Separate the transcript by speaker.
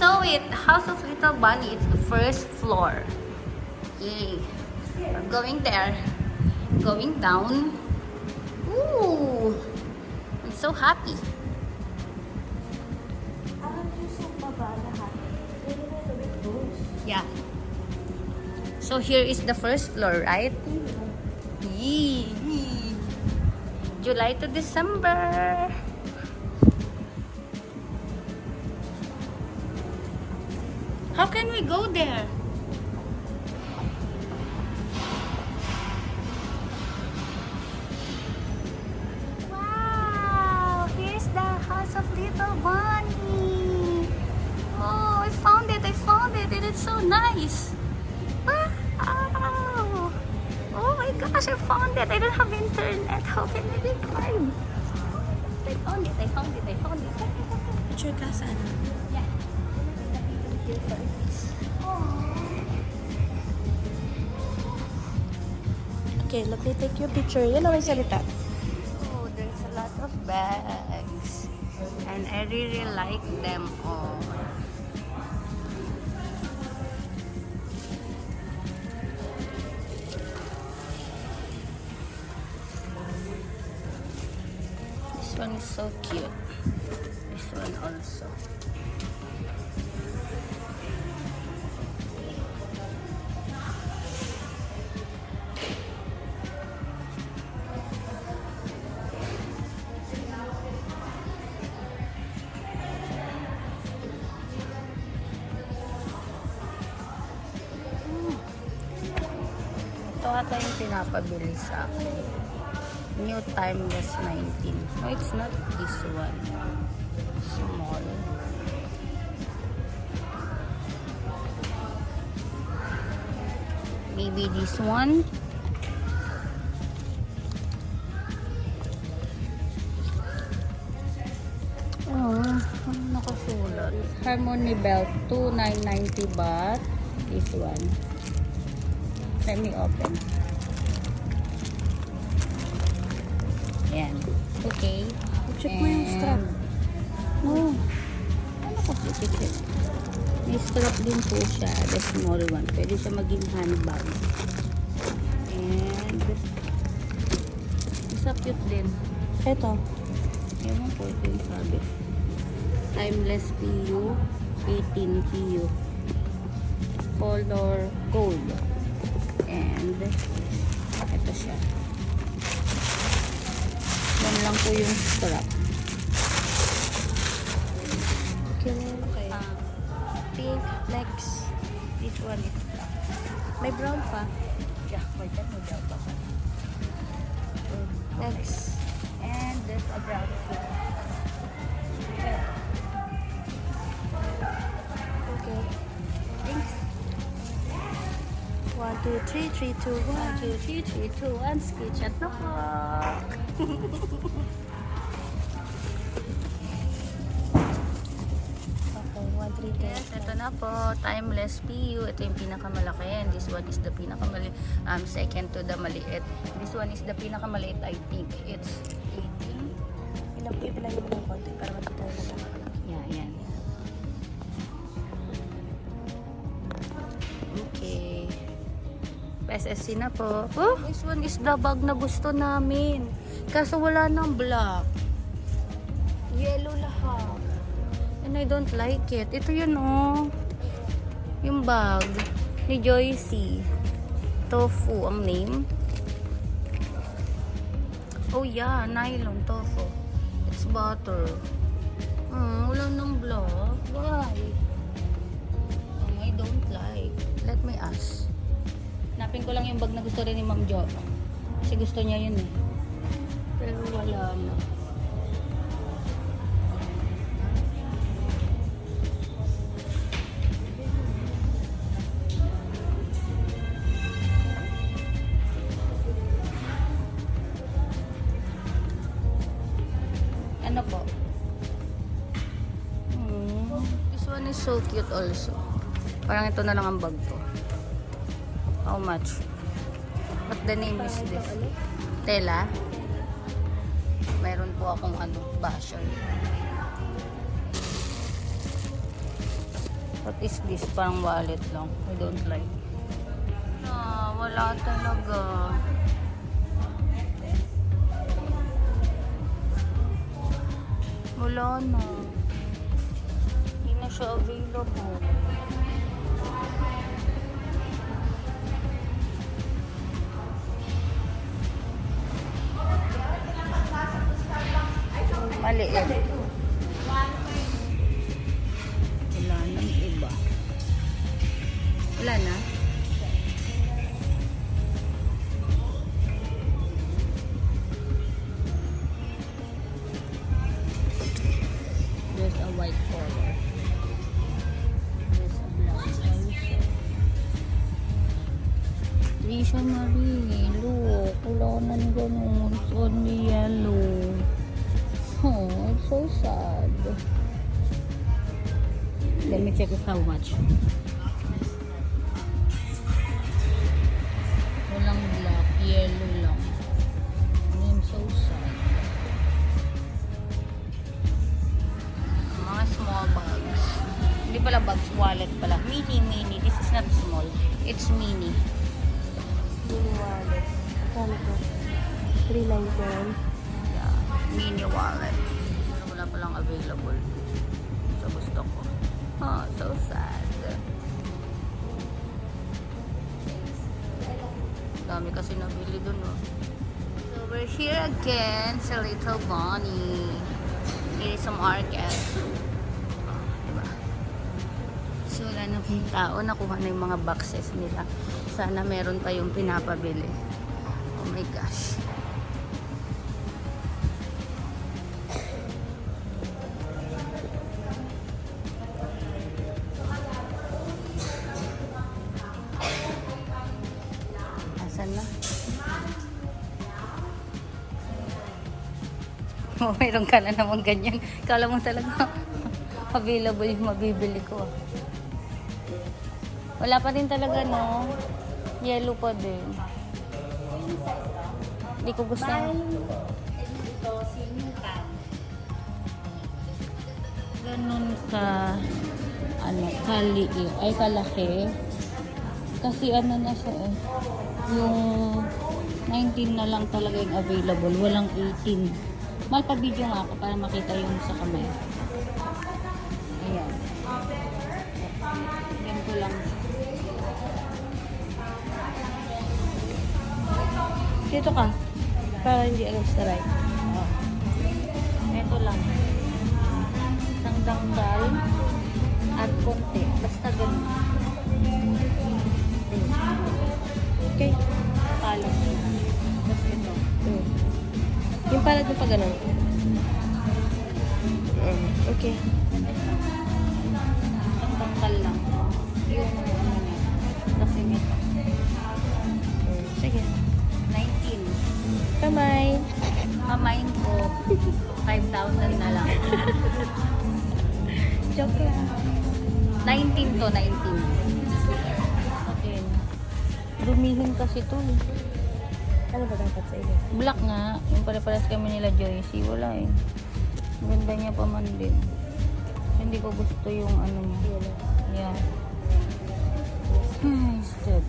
Speaker 1: saw it. House of Little Bunny. It's the first floor. Yay. We're going there. Going down. Ooh. I'm so happy. Yeah. So here is the first floor, right? Yee. July to December. How can we go there? Wow! Here's the House of Little Bunny. Oh, I found it! I found it! And it's so nice. Wow! Oh my gosh! I found it! I don't have internet. How can I record? I found it! I found it! I found it!
Speaker 2: Picture ka saan?
Speaker 1: Yeah.
Speaker 2: Okay, let me take your picture. Yan ang may salita.
Speaker 1: Oh, there's a lot of bags. And I really like them all. This one is so cute. This one also. Ito ata yung pinapabili sa akin. New Timeless 19. No, it's not this one. Small. Maybe this one. Oh, ano nakasulat? Harmony Belt 2990 baht. This one. Let me open. Ayan. Okay.
Speaker 2: Check mo yung strap.
Speaker 1: No. Ano kasi check? May strap din po siya. The small one. Pwede siya maging handbag. And isa cute din.
Speaker 2: Ito.
Speaker 1: Ewan po ito yung sabi. Timeless PU. 18 PU. Color gold. And ito siya. Yan lang po yung strap.
Speaker 2: Okay.
Speaker 1: Pink flex. This one is black.
Speaker 2: May brown pa.
Speaker 1: Yeah, may brown pa. Flex. And there's a brown too.
Speaker 2: Okay.
Speaker 1: Thanks.
Speaker 2: 1, 2, 3, 3, 2,
Speaker 1: 1, 2, 3, 3, 2, 1. Sketch at na po.
Speaker 2: Okay, 1, 3, 2.
Speaker 1: Yes, ito na po. Timeless PU. Ito yung pinakamalaki. And this one is the pinakamaliit. Second to the maliit. This one is the pinakamaliit. I think it's 18.
Speaker 2: Ilan mo ng konti para matitaw mo lang.
Speaker 1: Yeah, yan. Okay. PSSC na po. Oh, this one is the bag na gusto namin. Kaso wala nang black. Yellow lahat. And I don't like it. Ito yun, oh. Yung bag ni Joycey. Tofu ang name. Oh yeah, nylon tofu. It's butter. Wala nang black. Why? I don't like. Let me ask. Hanapin ko lang yung bag na gusto rin ni Ma'am Jo. Kasi gusto niya yun eh. Pero wala na. Ano po? This one is so cute also. Parang ito na lang ang bag ko. How much? What the name is this? Tela? Mayroon po akong basher. What is this? Parang wallet lang. I don't like. Wala talaga. Wala na. Hindi na siya available. Maliit. Wala nang iba. Wala na? There's a white color. There's a black also. Trisha Marie, look. Wala nang ganun. It's only yellow. Oh, it's so sad. Let me check it how much. Walang black, yellow lang. I'm so sad. Mga small bags. Hindi pala bags, wallet pala. Mini. This is not small. It's mini.
Speaker 2: Mini wallet. Kano to? 399.
Speaker 1: Yeah, mini wallet. Pero wala palang available. So gusto ko. Oh, so sad. Dami kasi nabili dun, oh. So we're here again sa Little Bonnie. Here is some market. Oh, diba? So wala na pong tao. Nakuha na yung mga boxes nila. Sana meron pa yung pinapabili. Oh my gosh. Asan na? Oh, meron ka na naman ganyan. Kala mo talaga available yung mabibili ko. Wala pa din talaga, no? Yellow pa din. Hindi ko gusto. Ganun ka, kalaki. Kasi ano na siya eh. Yung 19 na lang talaga yung available. Walang 18. Malpa-video nga ako para makita yung sa kamay. Ayan. Ganito lang.
Speaker 2: Dito ka. Para hindi against the light.
Speaker 1: Oh. Ito lang. Isang dangkal at konti. Basta ganun.
Speaker 2: Okay.
Speaker 1: Talos. Tapos ito.
Speaker 2: Yung palad mo pa ganun. Okay.
Speaker 1: Isang dangkal lang. Yung ano niya. Kasi ito.
Speaker 2: Sige.
Speaker 1: 19.
Speaker 2: Bye-bye.
Speaker 1: Pamain ko. 5,000 na lang.
Speaker 2: Joke lang.
Speaker 1: 19 to 19. Okay. Dumihin kasi to.
Speaker 2: Ano ba dapat sa iyo?
Speaker 1: Black nga. Yung pare-pares kami nila Joycey. Wala eh. Ganda niya pa man din. Hindi ko gusto yung ano niya. Yeah. It's dead.